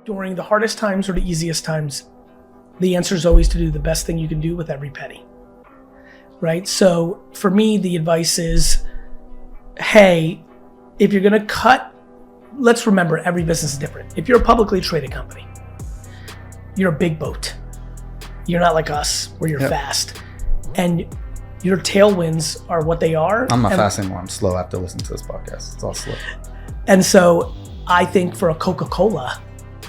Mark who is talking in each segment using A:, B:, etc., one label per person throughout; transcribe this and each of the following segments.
A: during the hardest times or the easiest times, the answer is always to do the best thing you can do with every penny, right? So for me, the advice is, hey, if you're gonna cut, let's remember every business is different. If you're a publicly traded company, you're a big boat. You're not like us where you're fast. And your tailwinds are what they are.
B: I'm not fast anymore. I'm slow after listening to this podcast. It's all slow.
A: And so I think for a Coca-Cola,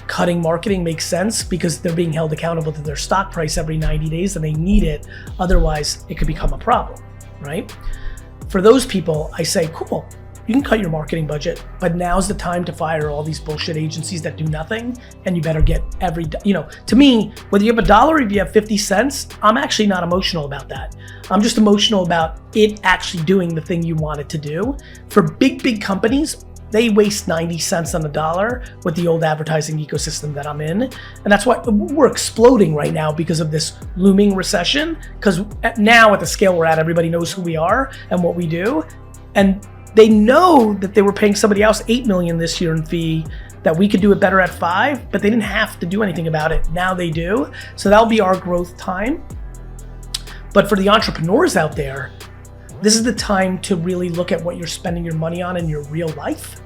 A: cutting marketing makes sense because they're being held accountable to their stock price every 90 days and they need it. Otherwise, it could become a problem, right? For those people, I say, cool, you can cut your marketing budget, but now's the time to fire all these bullshit agencies that do nothing, and you better get to me, whether you have $1 or if you have 50 cents, I'm actually not emotional about that. I'm just emotional about it actually doing the thing you want it to do. For big companies, they waste 90 cents on the dollar with the old advertising ecosystem that I'm in. And that's why we're exploding right now because of this looming recession. Because now at the scale we're at, everybody knows who we are and what we do. And they know that they were paying somebody else $8 million this year in fee, that we could do it better at $5 million, but they didn't have to do anything about it. Now they do. So that'll be our growth time. But for the entrepreneurs out there, this is the time to really look at what you're spending your money on in your real life.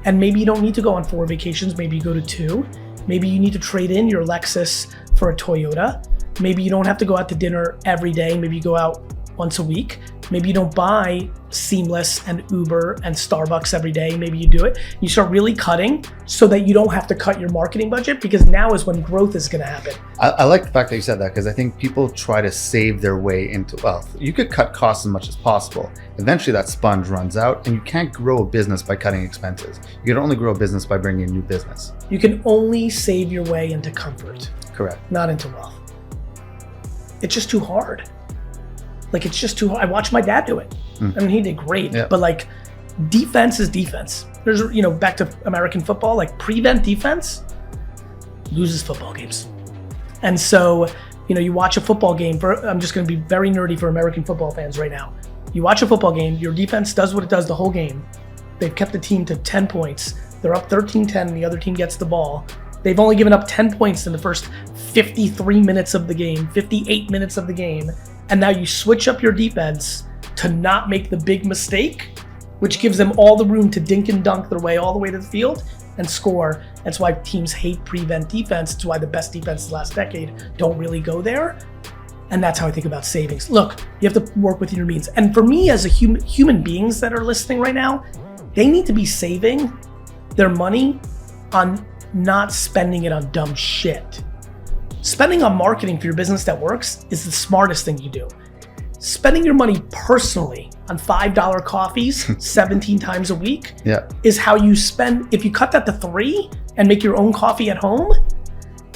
A: And maybe you don't need to go on 4 vacations, maybe you go to 2. Maybe you need to trade in your Lexus for a Toyota. Maybe you don't have to go out to dinner every day, maybe you go out once a week. Maybe you don't buy Seamless and Uber and Starbucks every day. Maybe you do it. You start really cutting so that you don't have to cut your marketing budget, because now is when growth is going to happen.
B: I like the fact that you said that, because I think people try to save their way into wealth. You could cut costs as much as possible. Eventually that sponge runs out, and you can't grow a business by cutting expenses. You can only grow a business by bringing in new business.
A: You can only save your way into comfort.
B: Correct.
A: Not into wealth. It's just too hard. It's just too hard. I watched my dad do it. I mean, he did great, but defense is defense. There's, back to American football, prevent defense loses football games. And so, you watch a football game I'm just going to be very nerdy for American football fans right now. You watch a football game, your defense does what it does the whole game. They've kept the team to 10 points. They're up 13-10 and the other team gets the ball. They've only given up 10 points in the first 53 minutes of the game, 58 minutes of the game. And now you switch up your defense to not make the big mistake, which gives them all the room to dink and dunk their way all the way to the field and score. That's why teams hate prevent defense. It's why the best defenses last decade don't really go there. And that's how I think about savings. Look, you have to work within your means. And for me, as a human beings that are listening right now, they need to be saving their money on not spending it on dumb shit. Spending on marketing for your business that works is the smartest thing you do. Spending your money personally on $5 coffees 17 times a week is how you spend. If you cut that to 3 and make your own coffee at home,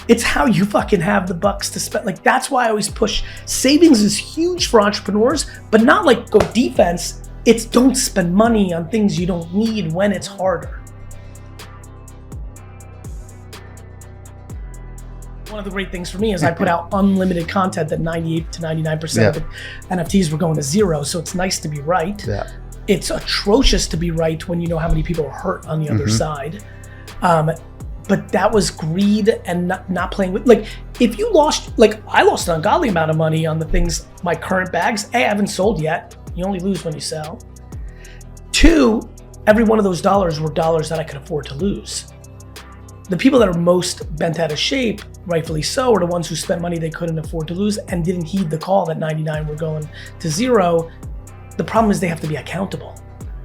A: it's how you fucking have the bucks to spend. That's why I always push savings is huge for entrepreneurs, but not go defense. It's don't spend money on things you don't need when it's harder. One of the great things for me is I put out unlimited content that 98 to 99% of the NFTs were going to zero. So it's nice to be right. Yeah. It's atrocious to be right when you know how many people are hurt on the other side. But that was greed and not playing with, if you lost, I lost an ungodly amount of money on the things, my current bags. A, I haven't sold yet. You only lose when you sell. 2, every one of those dollars were dollars that I could afford to lose. The people that are most bent out of shape, rightfully so, are the ones who spent money they couldn't afford to lose and didn't heed the call that 99 were going to zero. The problem is they have to be accountable.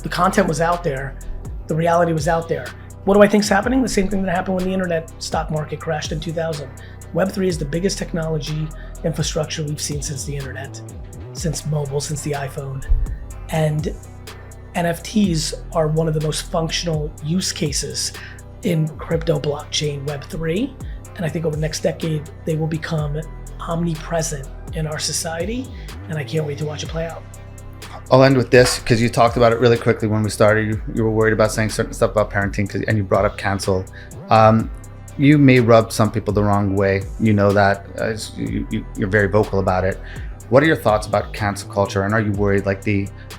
A: The content was out there. The reality was out there. What do I think is happening? The same thing that happened when the internet stock market crashed in 2000. Web3 is the biggest technology infrastructure we've seen since the internet, since mobile, since the iPhone. And NFTs are one of the most functional use cases in crypto, blockchain, Web3. And I think over the next decade, they will become omnipresent in our society. And I can't wait to watch it play out.
B: I'll end with this, because you talked about it really quickly when we started. You were worried about saying certain stuff about parenting, and you brought up cancel. You may rub some people the wrong way. You know that. You're very vocal about it. What are your thoughts about cancel culture? And are you worried, like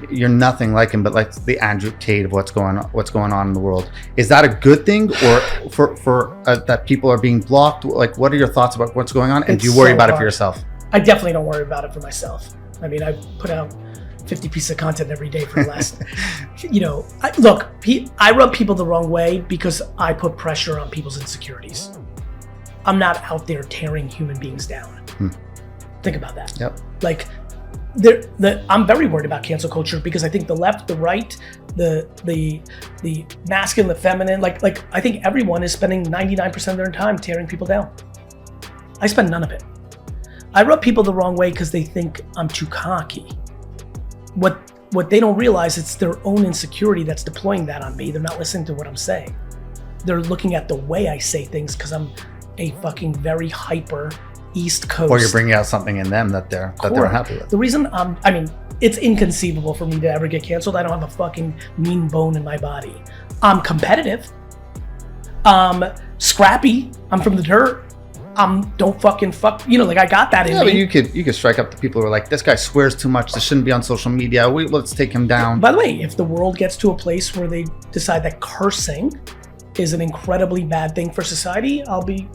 B: you're nothing like him, but like the Andrew Tate of what's going on in the world? Is that a good thing, or for that people are being blocked? Like, what are your thoughts about what's going on? And do you worry about it for yourself?
A: I definitely don't worry about it for myself. I mean, I put out 50 pieces of content every day for the last, I rub people the wrong way because I put pressure on people's insecurities. I'm not out there tearing human beings down. Think about that.
B: Yep.
A: Like, I'm very worried about cancel culture because I think the left, the right, the masculine, the feminine, like I think everyone is spending 99% of their time tearing people down. I spend none of it. I rub people the wrong way because they think I'm too cocky. What they don't realize, it's their own insecurity that's deploying that on me. They're not listening to what I'm saying. They're looking at the way I say things because I'm a fucking very hyper East Coast.
B: Or you're bringing out something in them that they're unhappy with.
A: The reason it's inconceivable for me to ever get canceled. I don't have a fucking mean bone in my body. I'm competitive. Scrappy. I'm from the dirt. Don't fucking fuck. I got that in me.
B: Yeah, but you could strike up the people who are like, this guy swears too much. This shouldn't be on social media. Let's take him down.
A: By the way, if the world gets to a place where they decide that cursing is an incredibly bad thing for society, I would be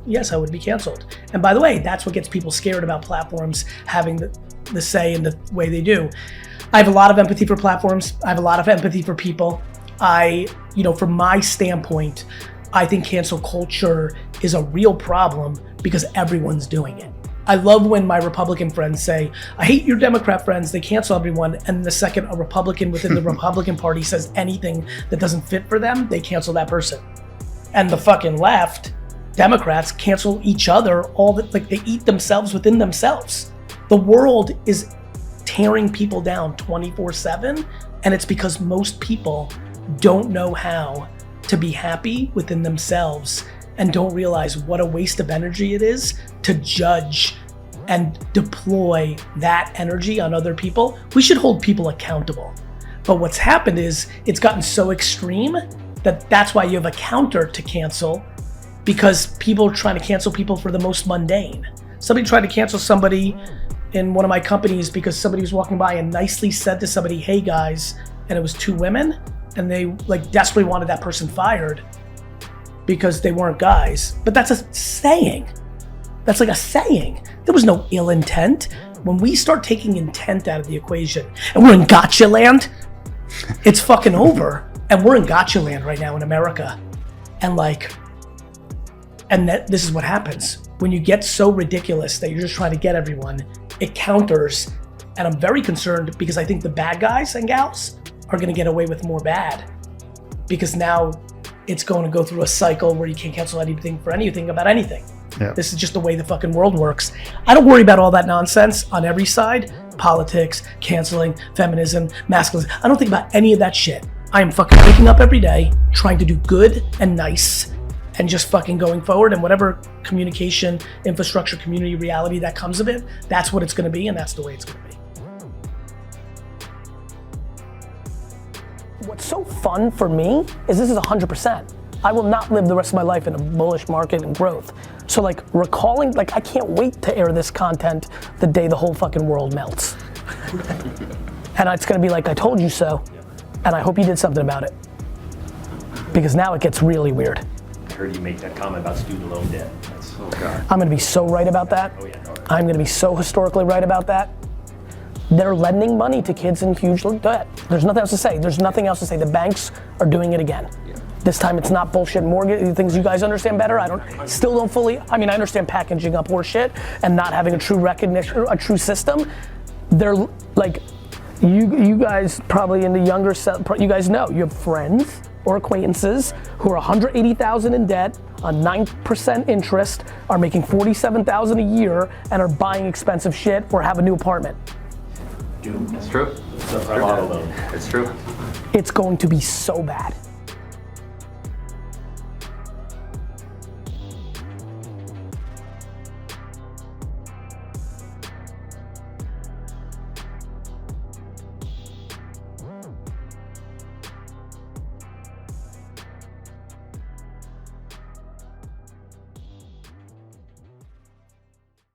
A: canceled. And by the way, that's what gets people scared about platforms having the say in the way they do. I have a lot of empathy for platforms. I have a lot of empathy for people. From my standpoint, I think cancel culture is a real problem because everyone's doing it. I love when my Republican friends say, I hate your Democrat friends, they cancel everyone, and the second a Republican within the Republican Party says anything that doesn't fit for them, they cancel that person. And the fucking left, Democrats, cancel each other, they eat themselves within themselves. The world is tearing people down 24/7, and it's because most people don't know how to be happy within themselves and don't realize what a waste of energy it is to judge and deploy that energy on other people. We should hold people accountable. But what's happened is it's gotten so extreme that's why you have a counter to cancel, because people are trying to cancel people for the most mundane. Somebody tried to cancel somebody in one of my companies because somebody was walking by and nicely said to somebody, hey guys, and it was two women, and they desperately wanted that person fired because they weren't guys. But that's a saying. That's like a saying. There was no ill intent. When we start taking intent out of the equation and we're in gotcha land, it's fucking over. And we're in gotcha land right now in America. This is what happens. When you get so ridiculous that you're just trying to get everyone, it counters. And I'm very concerned because I think the bad guys and gals are gonna get away with more bad, because now it's going to go through a cycle where you can't cancel anything for anything about anything.
B: Yeah.
A: This is just the way the fucking world works. I don't worry about all that nonsense on every side. Politics, canceling, feminism, masculine. I don't think about any of that shit. I am fucking waking up every day, trying to do good and nice, and just fucking going forward, and whatever communication, infrastructure, community reality that comes of it, that's what it's gonna be, and that's the way it's gonna be. What's so fun for me is this is 100%. I will not live the rest of my life in a bullish market and growth. So recalling, I can't wait to air this content the day the whole fucking world melts. And it's gonna be like, I told you so. And I hope you did something about it. Because now it gets really weird.
C: I heard you make that comment about student loan debt. Oh God.
A: I'm gonna be so right about that.
C: Oh yeah.
A: I'm gonna be so historically right about that. They're lending money to kids in huge debt. There's nothing else to say. The banks are doing it again. Yeah. This time it's not bullshit mortgage, things you guys understand better. I understand packaging up horse shit and not having a true recognition, a true system. They're you guys probably in the younger set, you guys know, you have friends or acquaintances who are 180,000 in debt on 9% interest, are making 47,000 a year, and are buying expensive shit or have a new apartment.
C: Dude, that's true. It's true.
D: It's true.
A: It's going to be so bad.